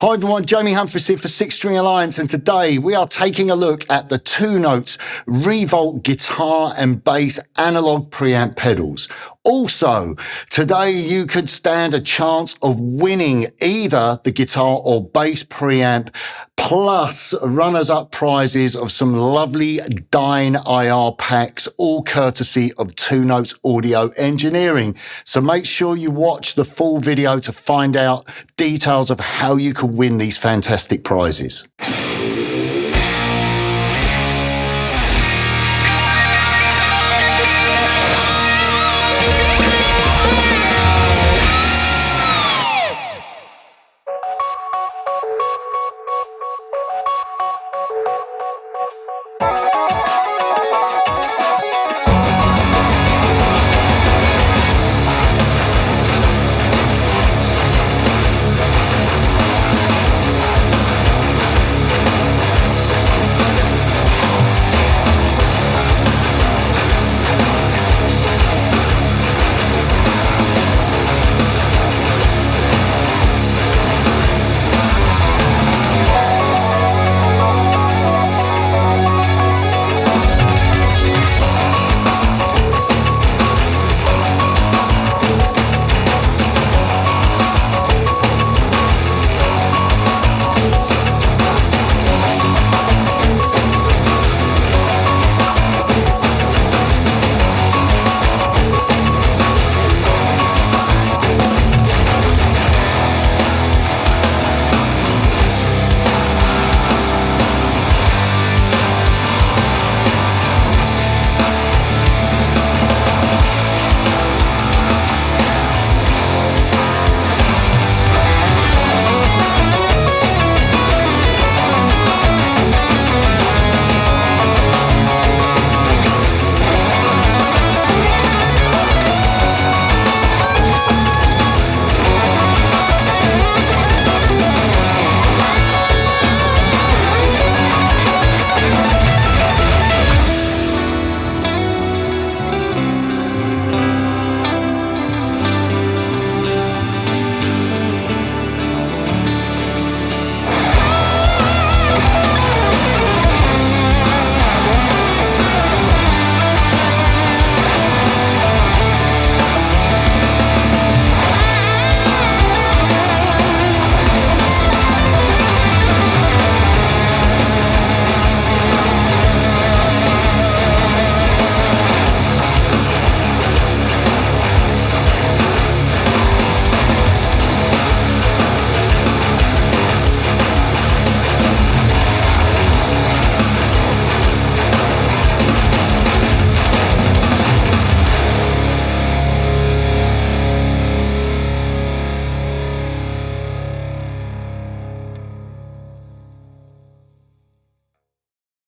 Hi everyone, Jamie Humphries here for Six String Alliance, and today we are taking a look at the 2-Notes Revolt Guitar and Bass analog preamp pedals. Also, today you could stand a chance of winning either the guitar or bass preamp, plus runners-up prizes of some lovely Dyn IR packs, all courtesy of 2-Notes Audio Engineering. So make sure you watch the full video to find out details of how you could win these fantastic prizes.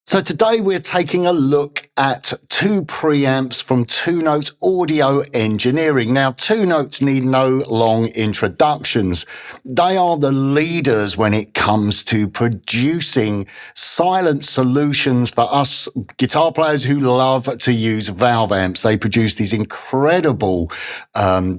So today we're taking a look at two preamps from 2-Notes Audio Engineering. Now, 2-Notes need no long introductions. They are the leaders when it comes to producing silent solutions for us guitar players who love to use valve amps. They produce these incredible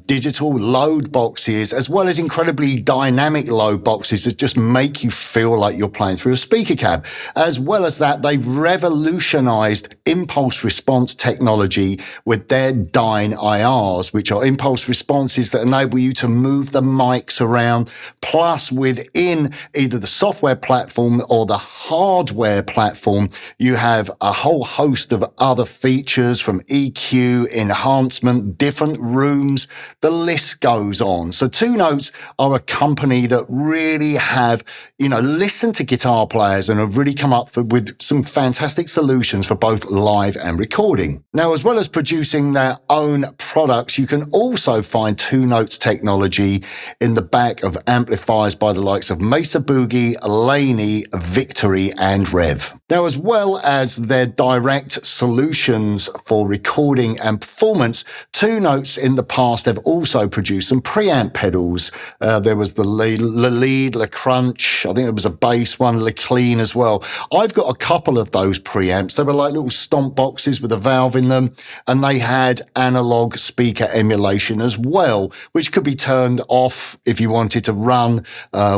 digital load boxes, as well as incredibly dynamic load boxes that just make you feel like you're playing through a speaker cab. As well as that, they've revolutionized impulse response technology with their Dyn IRs, which are impulse responses that enable you to move the mics around. Plus, within either the software platform or the hardware platform, you have a whole host of other features, from EQ, enhancement, different rooms, the list goes on. So 2-Notes are a company that really have, listened to guitar players and have really come up with some fantastic solutions for both live and recording. Now, as well as producing their own products, you can also find 2-Notes technology in the back of amplifiers by the likes of Mesa Boogie, Laney, Victory and Rev. Now, as well as their direct solutions for recording and performance, Two Notes in the past have also produced some preamp pedals. There was the lead, Le Crunch, I think there was a bass one, Le Clean as well. I've got a couple of those preamps. They were like little stomp boxes with a valve in them, and they had analog speaker emulation as well, which could be turned off if you wanted to run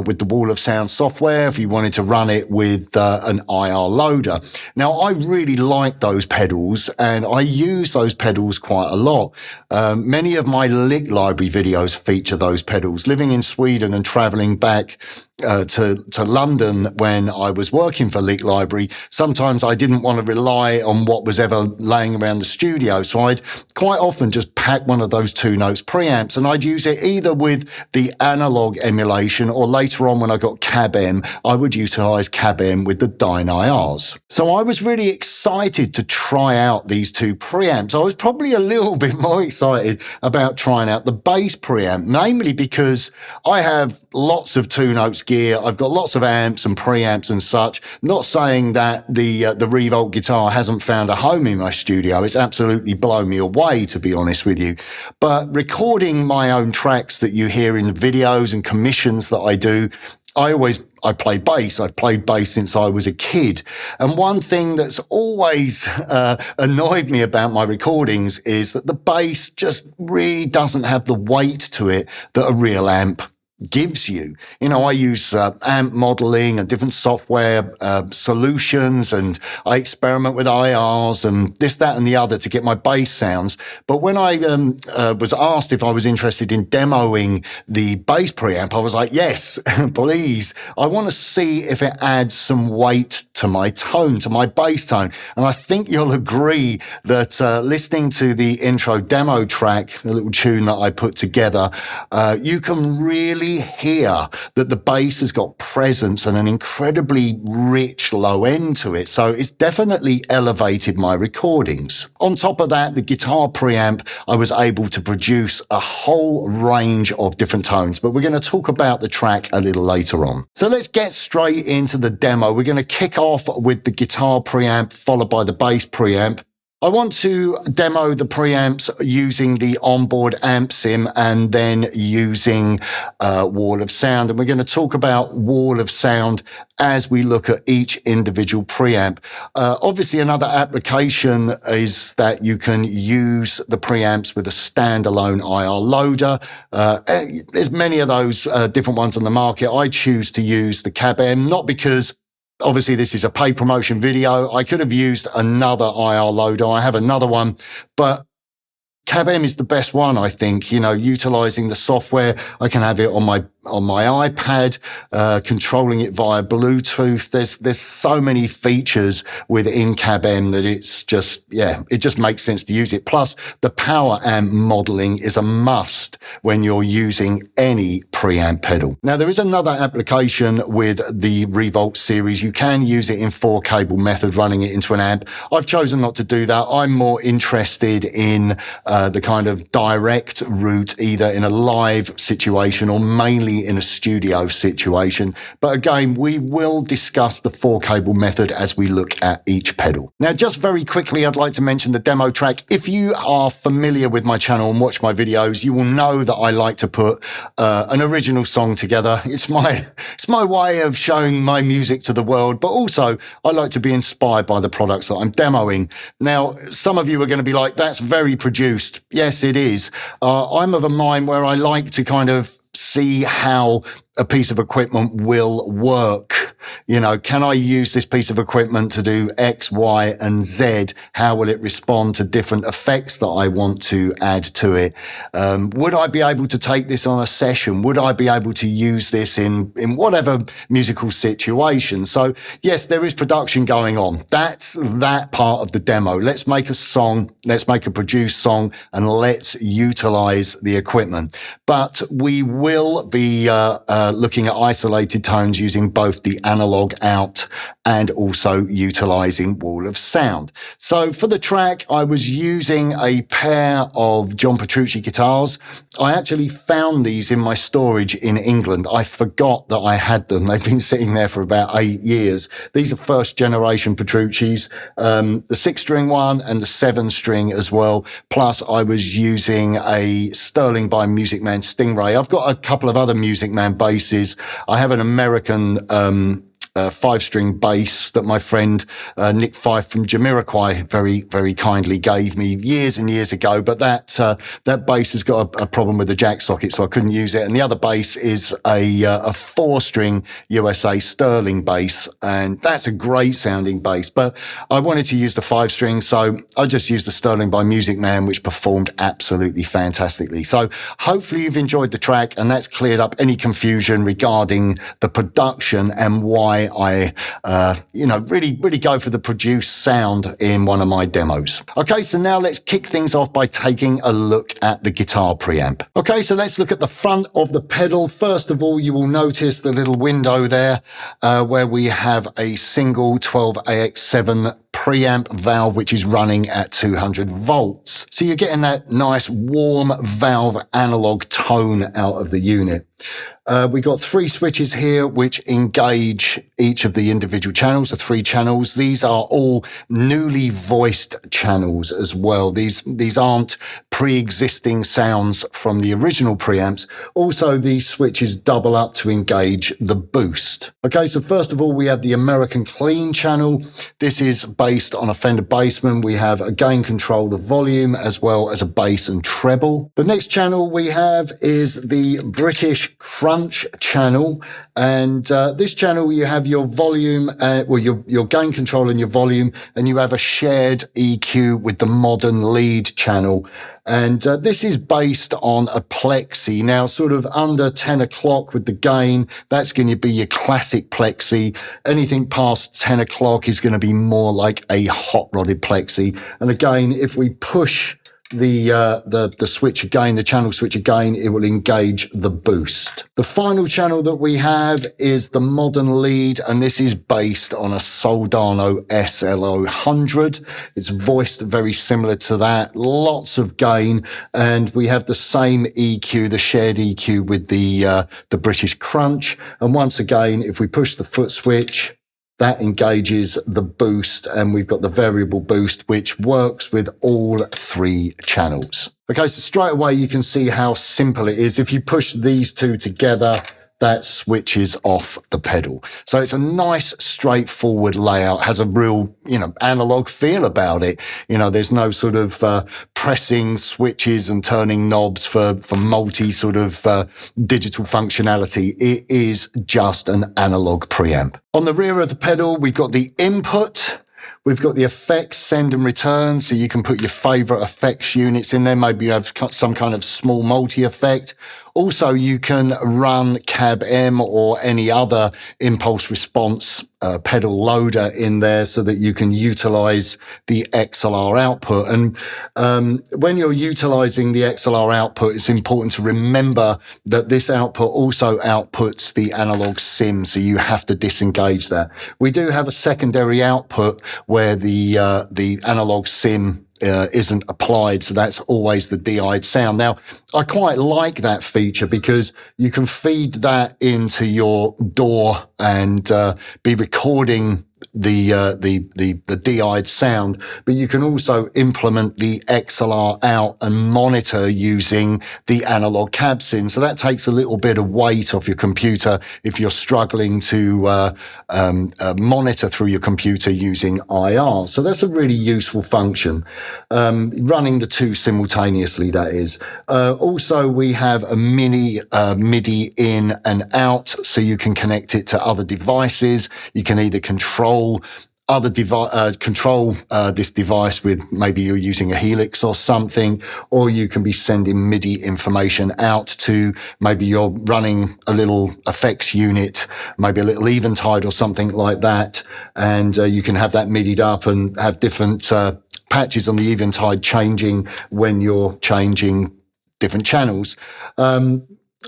with the Wall of Sound software, if you wanted to run it with an IR loader. Now, I really like those pedals, and I use those pedals quite a lot. Many of my lick library videos feature those pedals. Living in Sweden and traveling back to London when I was working for Lick Library, sometimes I didn't want to rely on what was ever laying around the studio. So I'd quite often just pack one of those Two Notes preamps, and I'd use it either with the analog emulation, or later on when I got Cab M, I would utilize Cab M with the Dyne IRs. So I was really excited to try out these two preamps. I was probably a little bit more excited about trying out the bass preamp, namely because I have lots of Two Notes gear. I've got lots of amps and preamps and such. Not saying that the Revolt guitar hasn't found a home in my studio. It's absolutely blown me away, to be honest with you. But recording my own tracks that you hear in the videos and commissions that I do, I play bass. I've played bass since I was a kid. And one thing that's always annoyed me about my recordings is that the bass just really doesn't have the weight to it that a real amp gives you. You know, I use amp modeling and different software solutions, and I experiment with IRs and this, that, and the other to get my bass sounds. But when I was asked if I was interested in demoing the bass preamp, I was like, yes, please. I want to see if it adds some weight to my tone, to my bass tone. And I think you'll agree that listening to the intro demo track, the little tune that I put together, you can really hear that the bass has got presence and an incredibly rich low end to it. So it's definitely elevated my recordings. On top of that, the guitar preamp, I was able to produce a whole range of different tones, but we're going to talk about the track a little later on. So let's get straight into the demo. We're going to kick off with the guitar preamp, followed by the bass preamp. I want to demo the preamps using the onboard amp sim and then using Wall of Sound. And we're going to talk about Wall of Sound as we look at each individual preamp. Obviously, another application is that you can use the preamps with a standalone IR loader. There's many of those different ones on the market. I choose to use the Cab M, not because obviously this is a paid promotion video. I could have used another IR loader. I have another one, but Cab M is the best one, I think. You know, utilizing the software, I can have it on my iPad, controlling it via Bluetooth. There's so many features within Cab M that it's just, it just makes sense to use it. Plus, the power amp modeling is a must when you're using any preamp pedal. Now, there is another application with the Revolt series. You can use it in 4-cable method, running it into an amp. I've chosen not to do that. I'm more interested in the kind of direct route, either in a live situation or mainly in a studio situation. But again, we will discuss the 4-cable method as we look at each pedal. Now, just very quickly, I'd like to mention the demo track. If you are familiar with my channel and watch my videos, you will know that I like to put an original song together. It's my way of showing my music to the world, but also I like to be inspired by the products that I'm demoing. Now, some of you are going to be like, that's very produced. Yes, it is. I'm of a mind where I like to kind of see how a piece of equipment will work. You know, can I use this piece of equipment to do X, Y, and Z? How will it respond to different effects that I want to add to it? Would I be able to take this on a session? Would I be able to use this in whatever musical situation? So yes, there is production going on. That's that part of the demo. Let's make a song. Let's make a produced song, and let's utilize the equipment. But we will be looking at isolated tones using both the analog out and also utilizing wall of sound. So for the track, I was using a pair of John Petrucci guitars. I actually found these in my storage in England. I forgot that I had them. They've been sitting there for about 8 years. These are first generation Petrucci's, the 6-string one and the 7-string as well. Plus I was using a Sterling by Music Man Stingray. I've got a couple of other Music Man basses. I have an American 5-string bass that my friend Nick Fife from Jamiroquai very, very kindly gave me years and years ago. But that bass has got a problem with the jack socket, so I couldn't use it. And the other bass is a 4-string USA Sterling bass, and that's a great sounding bass. But I wanted to use the 5-string, so I just used the Sterling by Music Man, which performed absolutely fantastically. So hopefully you've enjoyed the track, and that's cleared up any confusion regarding the production and why I really go for the produced sound in one of my demos. Okay, so now let's kick things off by taking a look at the guitar preamp. Okay, so let's look at the front of the pedal. First of all, you will notice the little window there where we have a single 12AX7 preamp valve, which is running at 200 volts. So you're getting that nice warm valve analog tone out of the unit. We got 3 switches here which engage each of the individual channels, the 3 channels. These are all newly voiced channels as well. These aren't pre-existing sounds from the original preamps. Also, these switches double up to engage the boost. Okay, so first of all, we have the American Clean channel. This is based on a Fender Bassman. We have a gain control, the volume, as well as a bass and treble. The next channel we have is the British Crunch channel, and this channel you have your volume, your gain control and your volume, and you have a shared EQ with the Modern Lead channel. And this is based on a plexi. Now, sort of under 10 o'clock with the gain, that's going to be your classic plexi. Anything past 10 o'clock is going to be more like a hot rodded plexi. And again, if we push the switch again, the channel switch again, it will engage the boost. The final channel that we have is the Modern Lead, and this is based on a Soldano SL100. It's voiced very similar to that, lots of gain, and we have the same EQ, the shared EQ with the British Crunch. And once again, if we push the foot switch, that engages the boost, and we've got the variable boost, which works with all 3 channels. Okay, so straight away you can see how simple it is. If you push these 2 together, that switches off the pedal. So it's a nice, straightforward layout, has a real, analog feel about it. There's no sort of pressing switches and turning knobs for multi sort of digital functionality. It is just an analog preamp. On the rear of the pedal, we've got the input. We've got the effects, send and return, so you can put your favorite effects units in there. Maybe you have some kind of small multi-effect. Also, you can run Cab M or any other impulse response pedal loader in there so that you can utilize the XLR output. And when you're utilizing the XLR output, it's important to remember that this output also outputs the analog sim, so you have to disengage that. We do have a secondary output where the analog sim isn't applied, so that's always the DI'd sound. Now, I quite like that feature because you can feed that into your DAW and be recording the DI'd sound, but you can also implement the XLR out and monitor using the analog cab sim. So that takes a little bit of weight off your computer if you're struggling to monitor through your computer using IR. So that's a really useful function. Running the 2 simultaneously, that is. Also, we have a mini MIDI in and out, so you can connect it to other devices. You can either control this device with, maybe you're using a Helix or something, or you can be sending MIDI information out to, maybe you're running a little effects unit, maybe a little Eventide or something like that, and you can have that MIDI'd up and have different patches on the Eventide changing when you're changing different channels.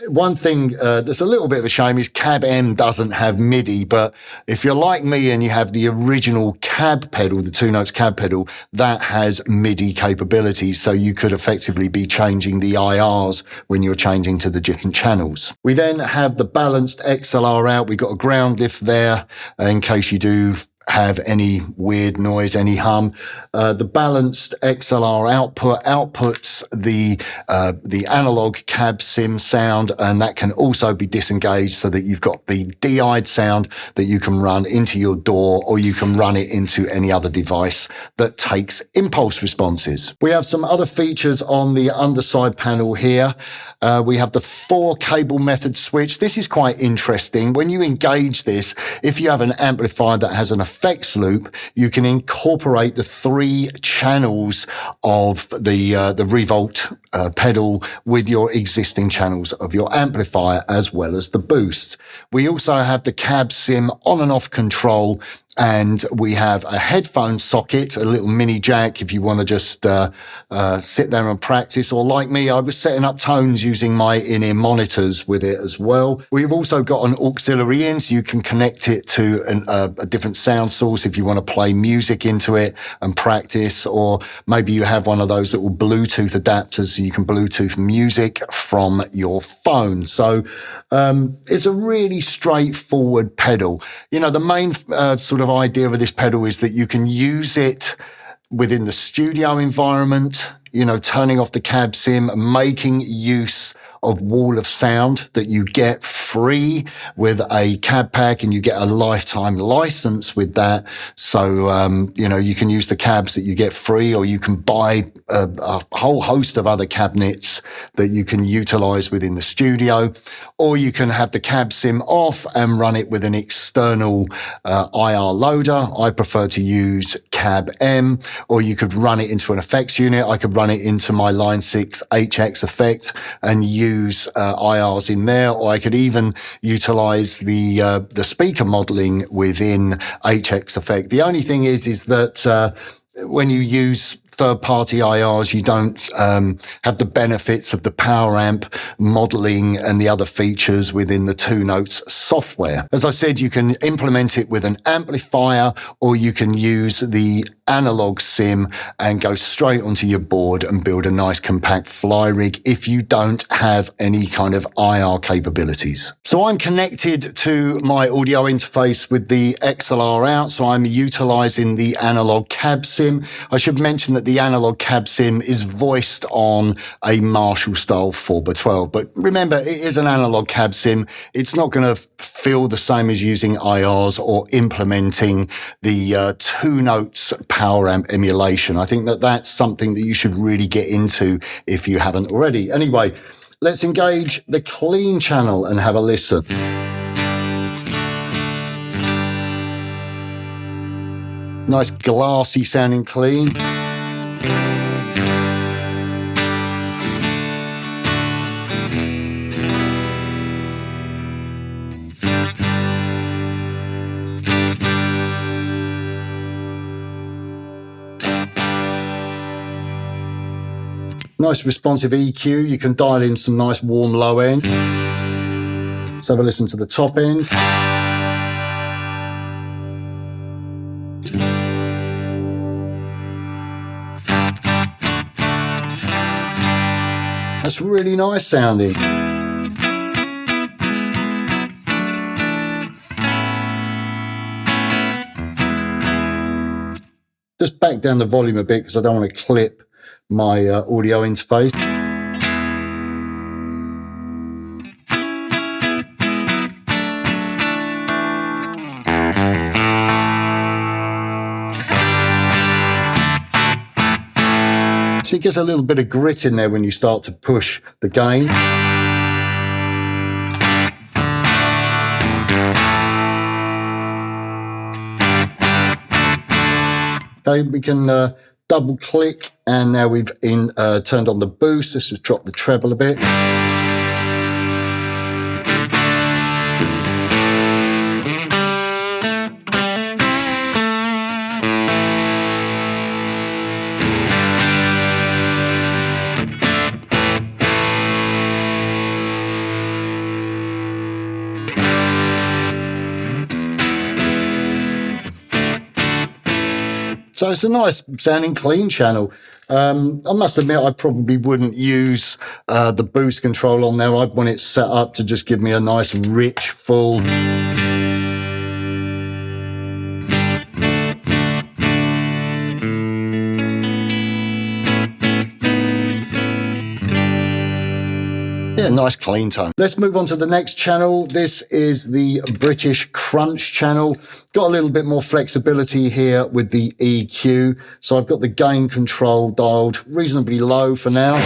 One thing that's a little bit of a shame is Cab M doesn't have MIDI, but if you're like me and you have the original cab pedal, the Two Notes cab pedal, that has MIDI capabilities, so you could effectively be changing the IRs when you're changing to the different channels. We then have the balanced XLR out. We've got a ground lift there in case you do have any weird noise, any hum. The balanced XLR output outputs the analog cab sim sound, and that can also be disengaged so that you've got the DI'd sound that you can run into your DAW, or you can run it into any other device that takes impulse responses. We have some other features on the underside panel here. We have the 4-cable method switch. This is quite interesting. When you engage this, if you have an amplifier that has an effects loop, you can incorporate the 3 channels of the Revolt pedal with your existing channels of your amplifier, as well as the boost. We also have the cab sim on and off control, and we have a headphone socket, a little mini jack if you want to just sit there and practice, or like me, I was setting up tones using my in-ear monitors with it as well. We've also got an auxiliary in, so you can connect it to a different sound source if you want to play music into it and practice, or maybe you have one of those little Bluetooth adapters so you can Bluetooth music from your phone. So it's a really straightforward pedal. You know, the main sort of idea of this pedal is that you can use it within the studio environment, you know, turning off the cab sim, making use of wall of sound that you get free with a cab pack, and you get a lifetime license with that. So, you know, you can use the cabs that you get free, or you can buy a whole host of other cabinets that you can utilize within the studio, or you can have the cab sim off and run it with an external IR loader. I prefer to use Cab M, or you could run it into an effects unit. I could run it into my Line 6 HX effect and use IRs in there, or I could even utilize the speaker modeling within HX effect. The only thing is that when you use third-party IRs, you don't have the benefits of the power amp modeling and the other features within the Two Notes software. As I said, you can implement it with an amplifier, or you can use the analog sim and go straight onto your board and build a nice compact fly rig if you don't have any kind of IR capabilities. So I'm connected to my audio interface with the XLR out, so I'm utilizing the analog cab sim. I should mention that the analog cab sim is voiced on a Marshall style 4x12, but remember, it is an analog cab sim. It's not going to feel the same as using IRs or implementing the Two Notes power amp emulation. I think that that's something that you should really get into if you haven't already. Anyway, let's engage the clean channel and have a listen. Nice glassy sounding clean. Nice responsive EQ. You can dial in some nice warm low end. Let's have a listen to the top end. That's really nice sounding. Just back down the volume a bit because I don't want to clip my audio interface. So it gets a little bit of grit in there when you start to push the gain. Okay, we can double click, and now we've turned on the boost. Let's just drop the treble a bit. So it's a nice sounding clean channel. I must admit I probably wouldn't use the boost control on there. I'd want it set up to just give me a nice rich full nice clean tone. Let's move on to the next channel. This is the British Crunch channel. Got a little bit more flexibility here with the EQ. So I've got the gain control dialed reasonably low for now.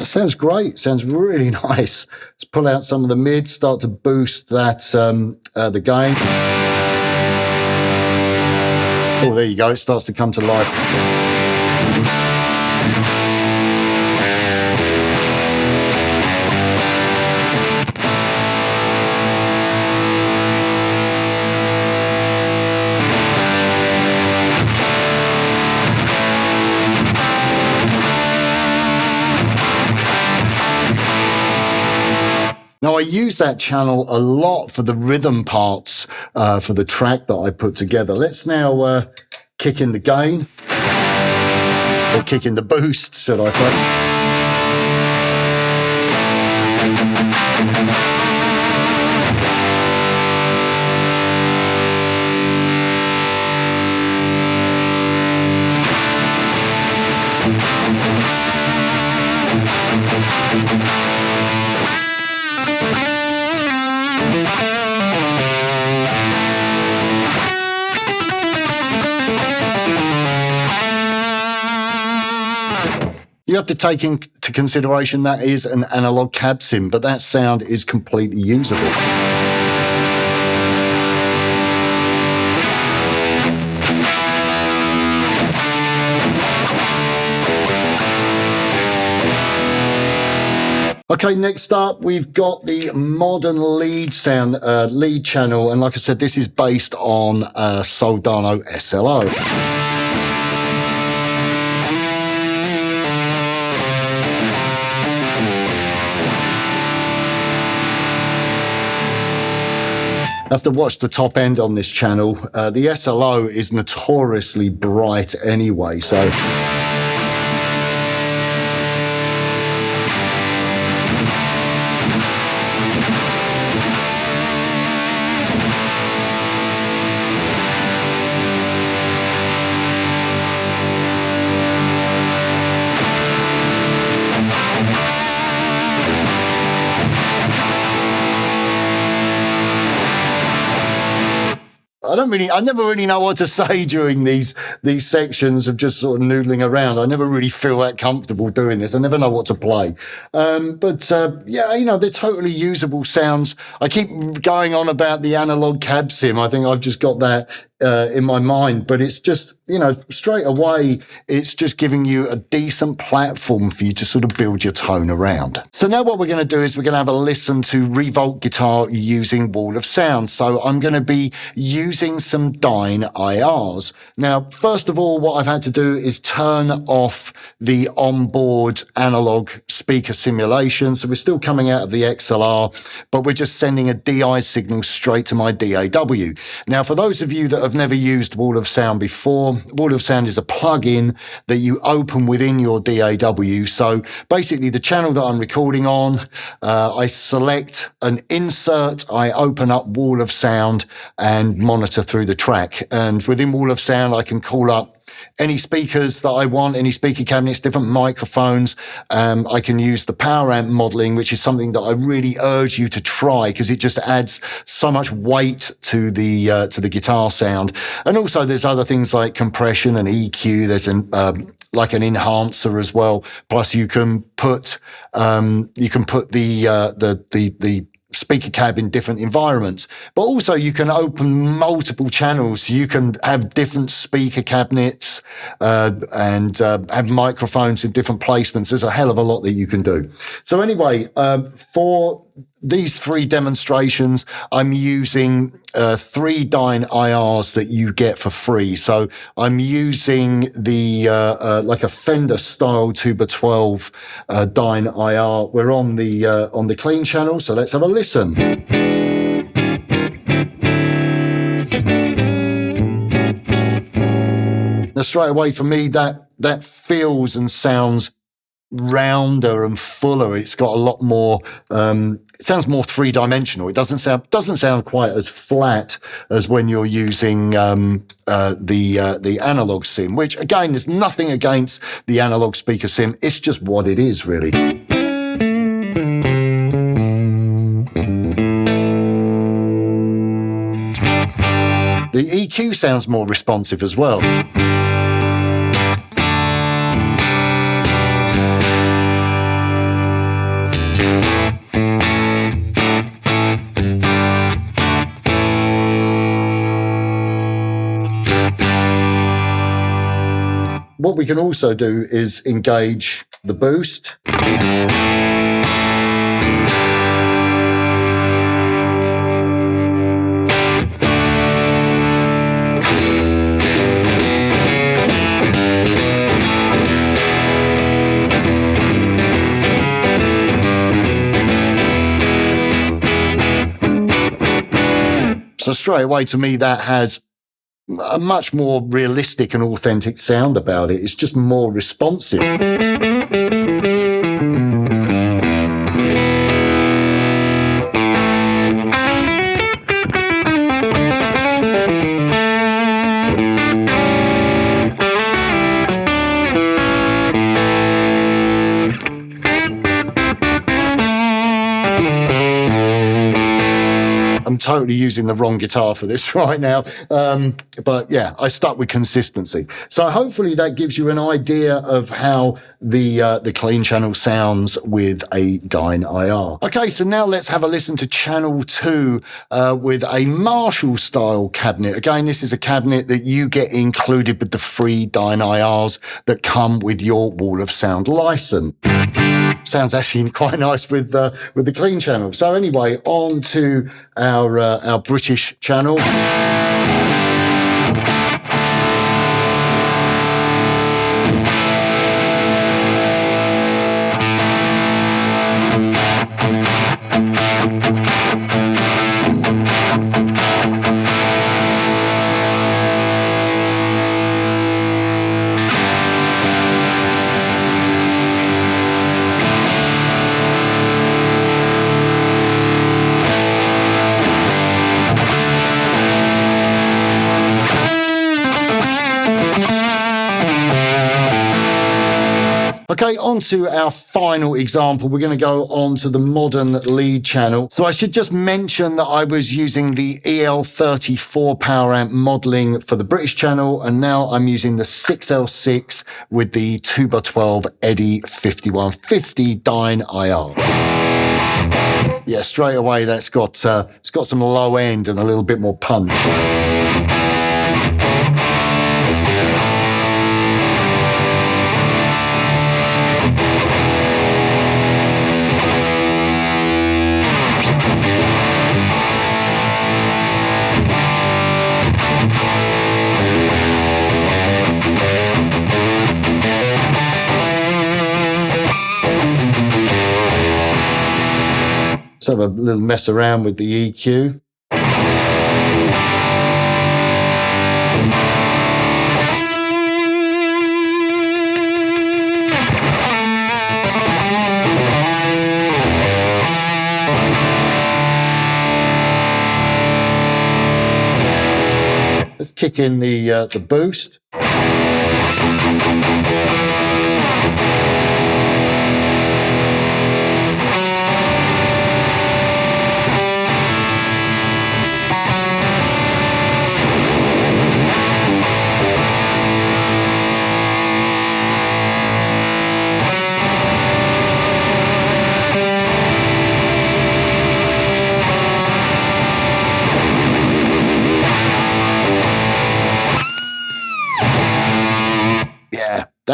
Sounds great. Sounds really nice. Let's pull out some of the mids, start to boost that the gain. Oh, there you go. It starts to come to life. Now, I use that channel a lot for the rhythm parts for the track that I put together. Let's now kick in the gain, or kick in the boost, should I say. You have to take into consideration that is an analog cab sim, but that sound is completely usable. Okay, next up, we've got the modern lead sound, lead channel. And like I said, this is based on Soldano SLO. I have to watch the top end on this channel. The SLO is notoriously bright anyway, so... I never really know what to say during these sections of just sort of noodling around. I never really feel that comfortable doing this. I never know what to play. Yeah, you know, they're totally usable sounds. I keep going on about the analog cab sim. I think I've just got that in my mind, but it's just, you know, straight away, it's just giving you a decent platform for you to sort of build your tone around. So now what we're going to do is we're going to have a listen to Revolt guitar using Wall of Sound. So I'm going to be using some Dyne IRs. Now, first of all, what I've had to do is turn off the onboard analog speaker simulation. So we're still coming out of the XLR, but we're just sending a DI signal straight to my DAW. Now, for those of you that have never used Wall of Sound before, Wall of Sound is a plugin that you open within your DAW. So basically the channel that I'm recording on, I select an insert, I open up Wall of Sound and monitor through the track. And within Wall of Sound, I can call up any speakers that I want, any speaker cabinets, different microphones. I can use the power amp modeling, which is something that I really urge you to try because it just adds so much weight to the guitar sound. And also there's other things like compression and EQ. There's like an enhancer as well. Plus you can put the speaker cab in different environments, but also you can open multiple channels. You can have different speaker cabinets and have microphones in different placements. There's a hell of a lot that you can do. So anyway, for these 3 demonstrations, I'm using 3 Dyne IRs that you get for free. So I'm using the like a Fender style 2x12 Dyne IR. We're on the clean channel, so let's have a listen. Now, straight away for me, that feels and sounds rounder and fuller. It's got a lot more. It sounds more 3-dimensional. It doesn't sound quite as flat as when you're using the analog sim. Which again, there's nothing against the analog speaker sim. It's just what it is, really. The EQ sounds more responsive as well. What we can also do is engage the boost. So straight away, to me, that has a much more realistic and authentic sound about it. It's just more responsive. I'm totally using the wrong guitar for this right now. But yeah, I stuck with consistency. So hopefully that gives you an idea of how the clean channel sounds with a Dyne IR. Okay, so now let's have a listen to channel 2 with a Marshall style cabinet. Again, this is a cabinet that you get included with the free Dyne IRs that come with your Wall of Sound license. Sounds actually quite nice with the clean channel. So anyway, on to our British channel. Okay, on to our final example. We're going to go on to the modern lead channel. So I should just mention that I was using the EL34 power amp modeling for the British channel, and now I'm using the 6L6 with the 2x12 Eddy 5150 Dyne IR. Yeah, straight away that's got it's got some low end and a little bit more punch. Let's have a little mess around with the EQ. Let's kick in the boost.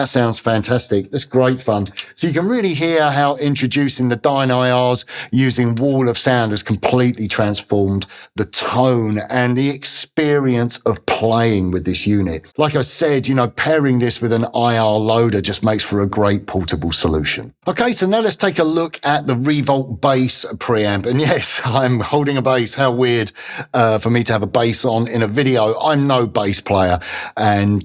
that sounds fantastic. That's great fun. So you can really hear how introducing the Dyne IRs using Wall of Sound has completely transformed the tone and the experience of playing with this unit. Like I said, you know, pairing this with an IR loader just makes for a great portable solution. Okay, so now let's take a look at the Revolt Bass preamp. And yes, I'm holding a bass. How weird for me to have a bass on in a video. I'm no bass player, and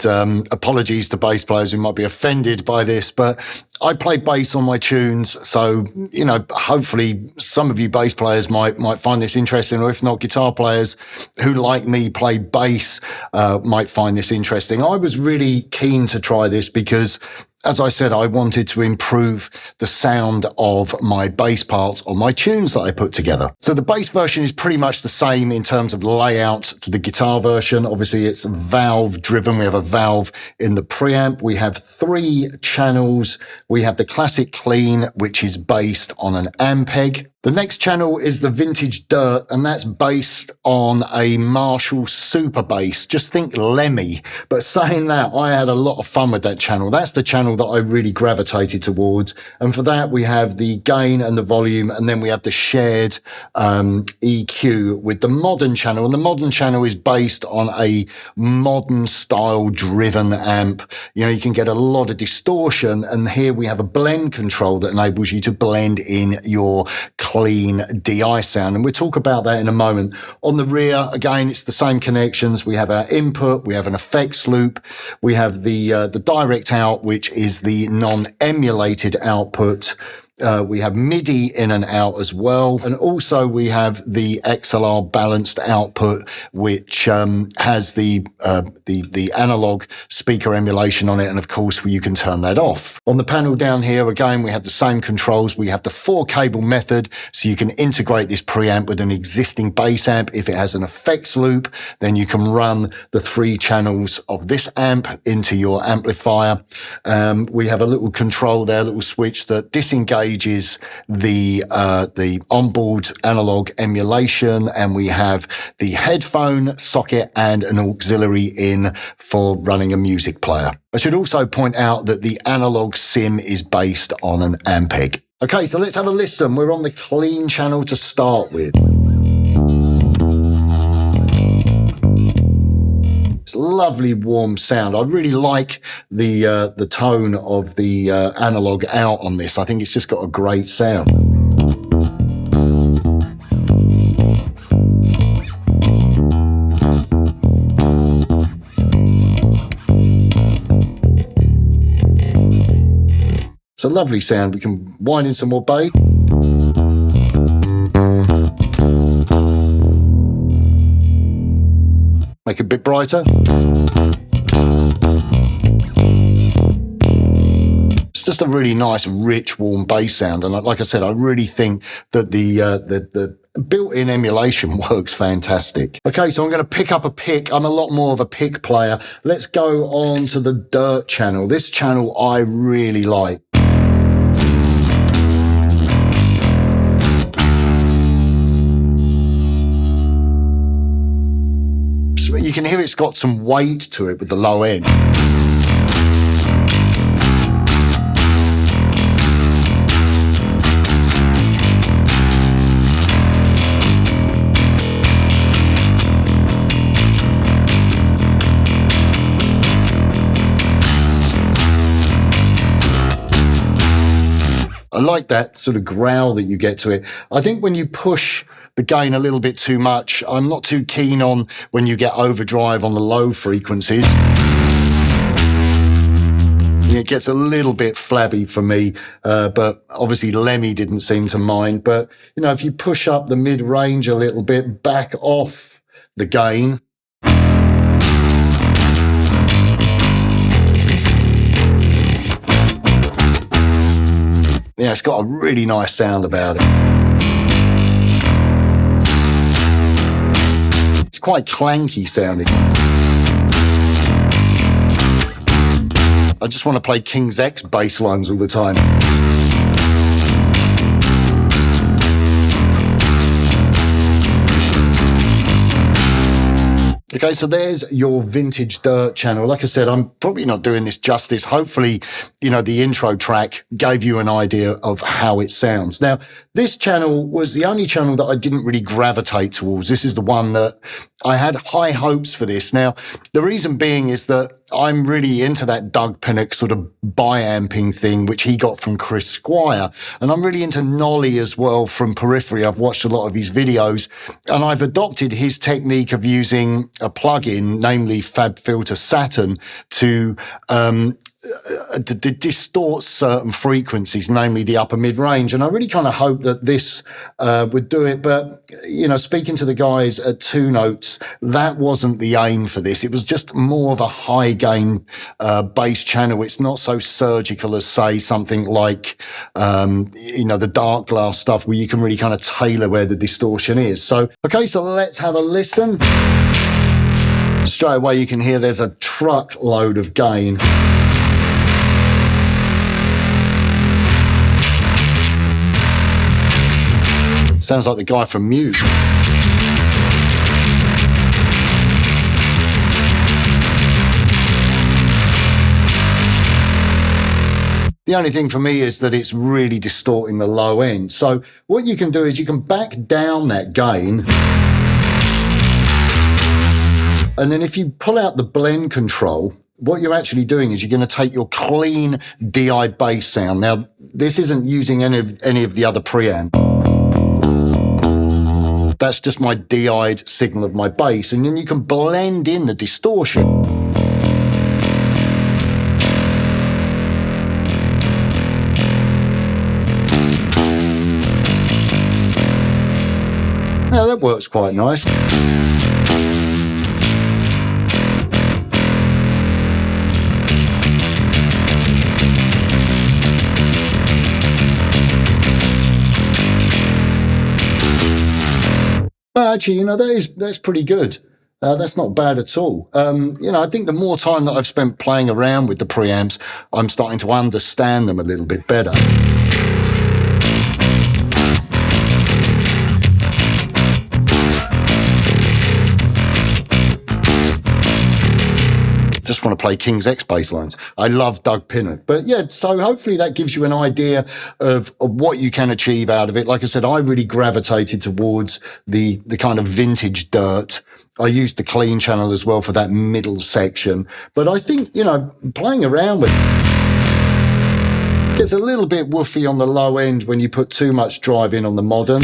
apologies to bass players who might be offended by this, but I play bass on my tunes, so, you know, hopefully some of you bass players might find this interesting, or if not, guitar players who, like me, play bass might find this interesting. I was really keen to try this because, as I said, I wanted to improve the sound of my bass parts on my tunes that I put together. So the bass version is pretty much the same in terms of layout to the guitar version. Obviously, it's valve driven. We have a valve in the preamp. We have 3 channels. We have the classic clean, which is based on an Ampeg. The next channel is the Vintage Dirt, and that's based on a Marshall Super Bass. Just think Lemmy. But saying that, I had a lot of fun with that channel. That's the channel that I really gravitated towards. And for that, we have the gain and the volume, and then we have the shared EQ with the modern channel. And the modern channel is based on a modern style driven amp. You know, you can get a lot of distortion. And here we have a blend control that enables you to blend in your clean DI sound, and we'll talk about that in a moment. On the rear, again, it's the same connections. We have our input, we have an effects loop, we have the direct out, which is the non-emulated output. We have MIDI in and out as well. And also we have the XLR balanced output, which has the analog speaker emulation on it. And of course, you can turn that off. On the panel down here, again, we have the same controls. We have the 4-cable method, so you can integrate this preamp with an existing bass amp. If it has an effects loop, then you can run the 3 channels of this amp into your amplifier. We have a little control there, a little switch that disengages the onboard analog emulation, and we have the headphone socket and an auxiliary in for running a music player. I should also point out that the analog sim is based on an Ampeg. Okay, so let's have a listen. We're on the clean channel to start with. Lovely warm sound. I really like the tone of the analog out on this. I think it's just got a great sound. It's a lovely sound. We can wind in some more bass. Make it a bit brighter. It's just a really nice, rich, warm bass sound. And like I said, I really think that the built-in emulation works fantastic. Okay, so I'm going to pick up a pick. I'm a lot more of a pick player. Let's go on to the Dirt channel. This channel I really like. You can hear it's got some weight to it with the low end. I like that sort of growl that you get to it. I think when you push the gain a little bit too much, I'm not too keen on when you get overdrive on the low frequencies. It gets a little bit flabby for me, but obviously Lemmy didn't seem to mind. But, you know, if you push up the mid-range a little bit, back off the gain. Yeah, it's got a really nice sound about it. It's quite clanky sounding. I just want to play King's X bass lines all the time. Okay, so there's your vintage dirt channel. Like I said, I'm probably not doing this justice. Hopefully, the intro track gave you an idea of how it sounds. Now, this channel was the only channel that I didn't really gravitate towards. This is the one that I had high hopes for this. Now, the reason being is that I'm really into that Doug Pinnock sort of bi-amping thing, which he got from Chris Squire. And I'm really into Nolly as well from Periphery. I've watched a lot of his videos and I've adopted his technique of using a plugin, namely FabFilter Saturn, to distort certain frequencies, namely the upper mid-range. And I really kind of hope that this would do it. But, speaking to the guys at Two Notes, that wasn't the aim for this. It was just more of a high gain bass channel. It's not so surgical as, say, something like, the dark glass stuff where you can really kind of tailor where the distortion is. So let's have a listen. Straight away, you can hear there's a truckload of gain. Sounds like the guy from Mute. The only thing for me is that it's really distorting the low end. So what you can do is you can back down that gain. And then if you pull out the blend control, what you're actually doing is you're going to take your clean DI bass sound. Now, this isn't using any of the other preamp. That's just my DI'd signal of my bass. And then you can blend in the distortion. Now, that works quite nice. But actually, that's pretty good. That's not bad at all. I think the more time that I've spent playing around with the preamps, I'm starting to understand them a little bit better. Just want to play King's X bass lines. I love Doug Pinnock. But yeah, so hopefully that gives you an idea of what you can achieve out of it. Like I said, I really gravitated towards the kind of vintage dirt. I used the clean channel as well for that middle section. But I think, playing around with it gets a little bit woofy on the low end when you put too much drive in on the modern.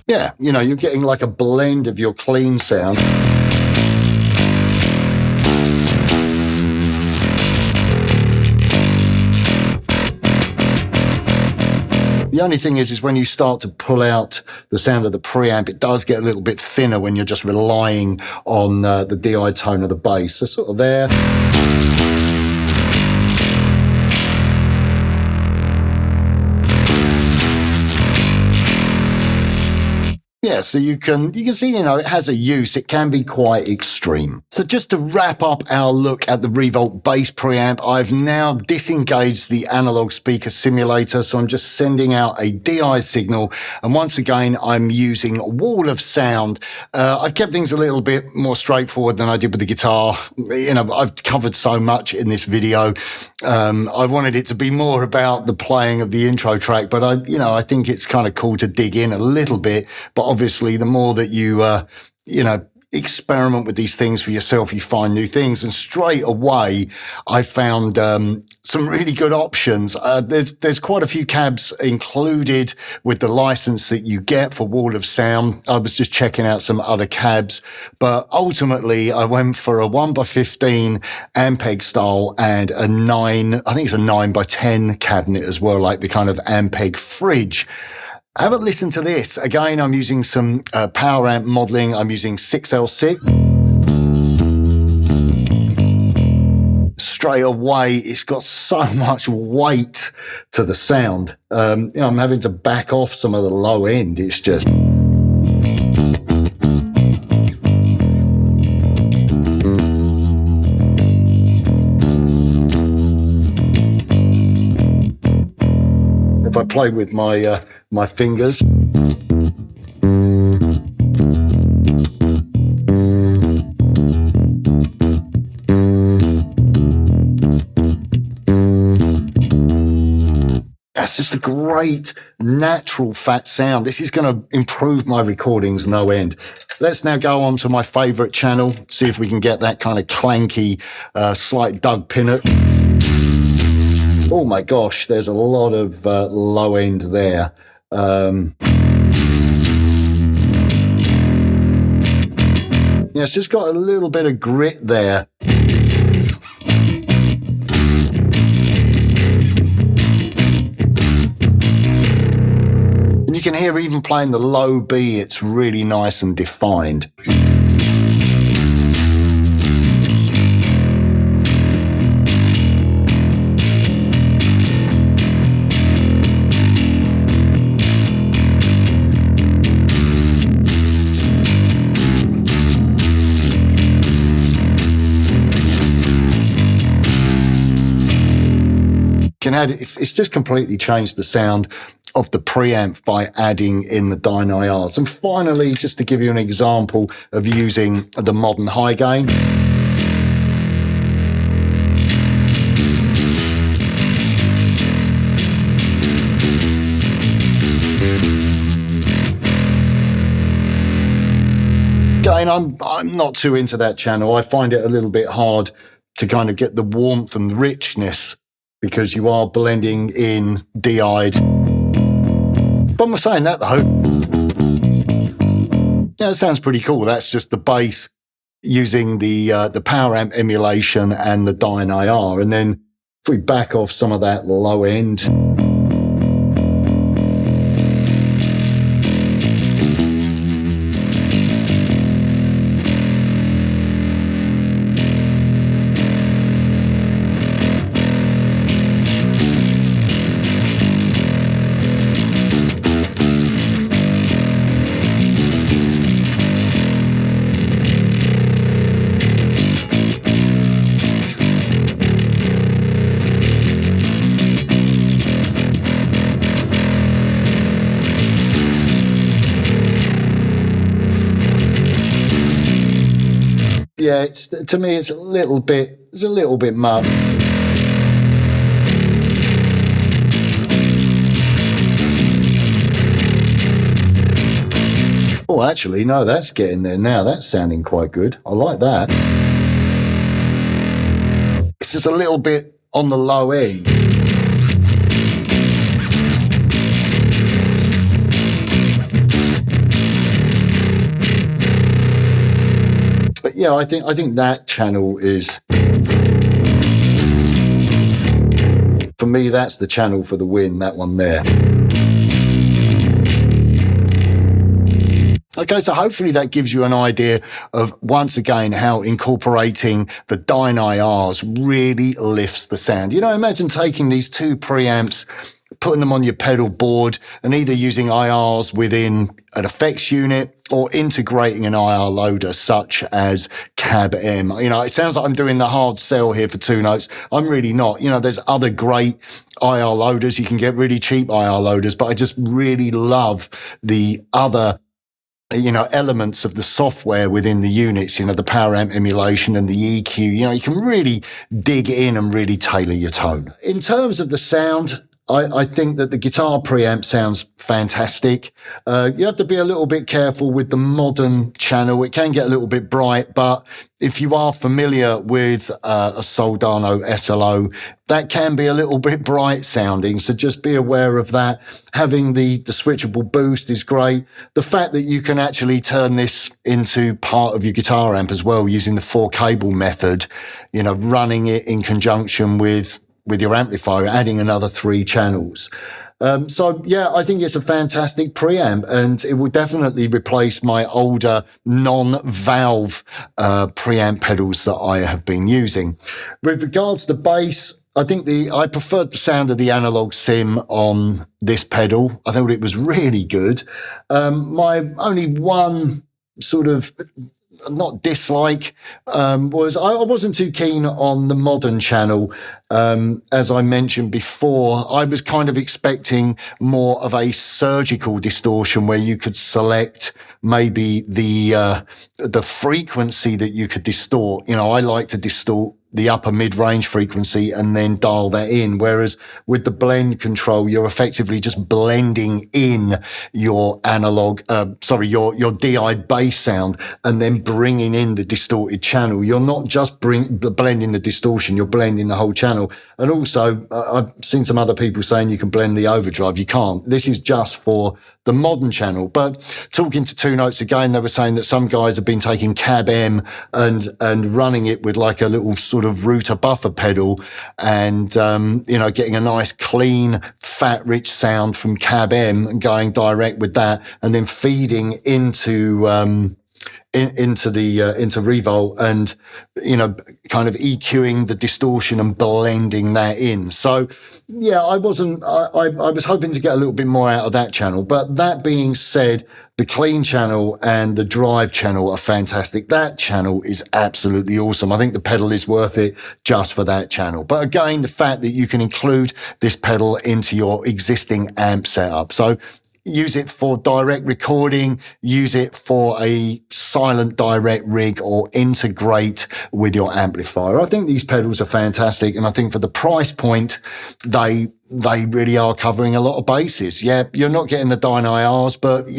Yeah, you're getting like a blend of your clean sound. The only thing is when you start to pull out the sound of the preamp, it does get a little bit thinner when you're just relying on the DI tone of the bass. So sort of there. Yeah, so you can see, it has a use. It can be quite extreme. So just to wrap up our look at the Revolt Bass preamp, I've now disengaged the analog speaker simulator. So I'm just sending out a DI signal. And once again, I'm using Wall of Sound. I've kept things a little bit more straightforward than I did with the guitar. I've covered so much in this video. I wanted it to be more about the playing of the intro track, but I think it's kind of cool to dig in a little bit. But obviously, the more that you, experiment with these things for yourself, you find new things. And straight away, I found some really good options. There's quite a few cabs included with the license that you get for Wall of Sound. I was just checking out some other cabs, but ultimately I went for a 1x15 Ampeg style and a 9x10 cabinet as well, like the kind of Ampeg fridge. Have a listen to this. Again, I'm using some power amp modeling. I'm using 6L6. straight away, it's got so much weight to the sound. I'm having to back off some of the low end. It's just... If I play with my fingers, that's just a great natural fat sound. This is going to improve my recordings no end. Let's now go on to my favorite channel, see if we can get that kind of clanky, slight Doug Pinnock. Oh my gosh, there's a lot of low end there. Yeah, it's just got a little bit of grit there. And you can hear even playing the low B, it's really nice and defined. It's just completely changed the sound of the preamp by adding in the dyne IRs. And finally, just to give you an example of using the modern high gain. Again, I'm not too into that channel. I find it a little bit hard to kind of get the warmth and richness, because you are blending in DI'd. But I'm saying that though, yeah, it sounds pretty cool. That's just the bass using the power amp emulation and the dyne IR. And then if we back off some of that low end, yeah, to me it's a little bit much. Oh, actually, no, that's getting there now. That's sounding quite good. I like that. It's just a little bit on the low end. But yeah, I think that channel is, for me, that's the channel for the win, that one there. Okay, so hopefully that gives you an idea of, once again, how incorporating the dyne IRs really lifts the sound. You know, imagine taking these two preamps, putting them on your pedal board and either using IRs within an effects unit or integrating an IR loader such as Cab M. You know, it sounds like I'm doing the hard sell here for two notes. I'm really not. You know, there's other great IR loaders. You can get really cheap IR loaders, but I just really love the other, you know, elements of the software within the units, you know, the power amp emulation and the EQ. You know, you can really dig in and really tailor your tone. In terms of the sound, I think that the guitar preamp sounds fantastic. You have to be a little bit careful with the modern channel. It can get a little bit bright, but if you are familiar with a Soldano SLO, that can be a little bit bright sounding. So just be aware of that. Having the switchable boost is great. The fact that you can actually turn this into part of your guitar amp as well using the 4-cable method, you know, running it in conjunction with your amplifier, adding another 3 channels. So yeah, I think it's a fantastic preamp, and it will definitely replace my older non-valve preamp pedals that I have been using. With regards to the bass, I think I preferred the sound of the analog sim on this pedal. I thought it was really good. My only one sort of not dislike was I wasn't too keen on the modern channel. As I mentioned before, I was kind of expecting more of a surgical distortion where you could select maybe the frequency that you could distort. You know, I like to distort the upper mid-range frequency and then dial that in. Whereas with the blend control, you're effectively just blending in your analog, your DI bass sound and then bringing in the distorted channel. You're not just blending the distortion, you're blending the whole channel. And also, I've seen some other people saying you can blend the overdrive. You can't. This is just for the modern channel. But talking to Two Notes again, they were saying that some guys have been taking Cab M and running it with like a little sort of router buffer pedal and, getting a nice clean, fat, rich sound from Cab M and going direct with that and then feeding into Revolt and, kind of EQing the distortion and blending that in. So yeah, I was hoping to get a little bit more out of that channel. But that being said, the clean channel and the drive channel are fantastic. That channel is absolutely awesome. I think the pedal is worth it just for that channel. But again, the fact that you can include this pedal into your existing amp setup. So use it for direct recording, use it for a silent direct rig, or integrate with your amplifier. I think these pedals are fantastic, and I think for the price point, they really are covering a lot of bases. Yeah, you're not getting the Dyne IRs, but,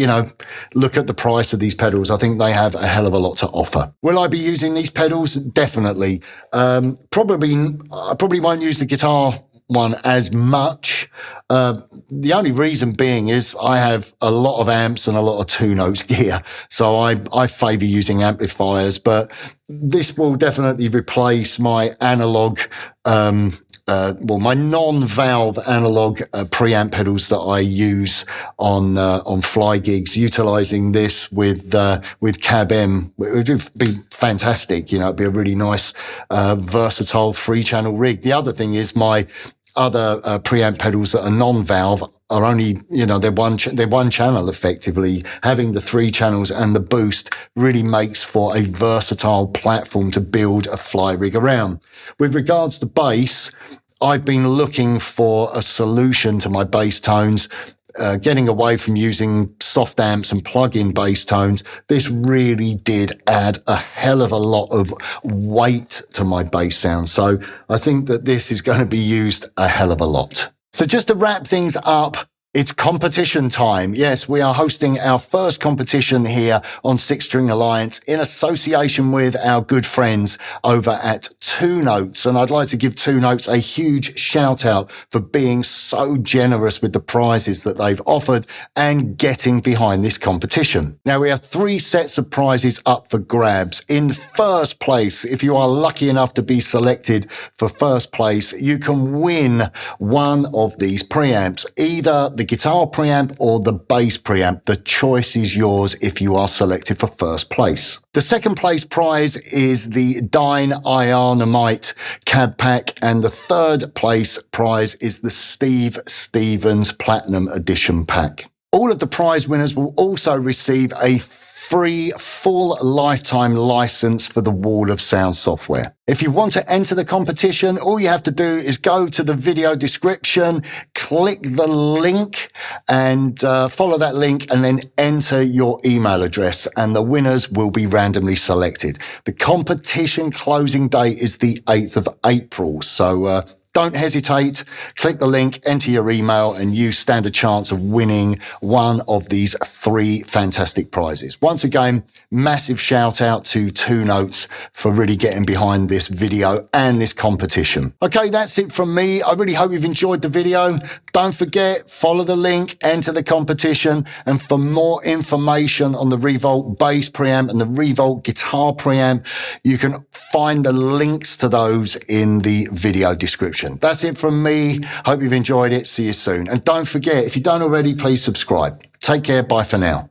look at the price of these pedals. I think they have a hell of a lot to offer. Will I be using these pedals? Definitely. I probably won't use the guitar one as much. The only reason being is I have a lot of amps and a lot of Two Notes gear, so I favour using amplifiers, but this will definitely replace my analog, my non-valve analog preamp pedals that I use on fly gigs. Utilising this with Cab M, it would be fantastic. It'd be a really nice, versatile 3-channel rig. The other thing is my other preamp pedals that are non-valve are only, they're one channel effectively. Having the 3 channels and the boost really makes for a versatile platform to build a fly rig around. With regards to bass, I've been looking for a solution to my bass tones, getting away from using soft amps and plug-in bass tones. This really did add a hell of a lot of weight to my bass sound. So I think that this is going to be used a hell of a lot. So just to wrap things up, it's competition time. Yes, we are hosting our first competition here on Six String Alliance in association with our good friends over at Two Notes. And I'd like to give Two Notes a huge shout out for being so generous with the prizes that they've offered and getting behind this competition. Now, we have 3 sets of prizes up for grabs. In first place, if you are lucky enough to be selected for first place, you can win one of these preamps, either the guitar preamp or the bass preamp. The choice is yours if you are selected for first place. The second place prize is the Dyne Ironamite Cab Pack, and the third place prize is the Steve Stevens Platinum Edition Pack. All of the prize winners will also receive a free full lifetime license for the Wall of Sound software. If you want to enter the competition, all you have to do is go to the video description, click the link and follow that link and then enter your email address, and the winners will be randomly selected. The competition closing date is the 8th of April. So don't hesitate, click the link, enter your email, and you stand a chance of winning one of these 3 fantastic prizes. Once again, massive shout out to Two Notes for really getting behind this video and this competition. Okay, that's it from me. I really hope you've enjoyed the video. Don't forget, follow the link, enter the competition, and for more information on the Revolt Bass preamp and the Revolt Guitar preamp, you can find the links to those in the video description. description. That's it from me. Hope you've enjoyed it. See you soon. And don't forget, if you don't already, please subscribe. Take care. Bye for now.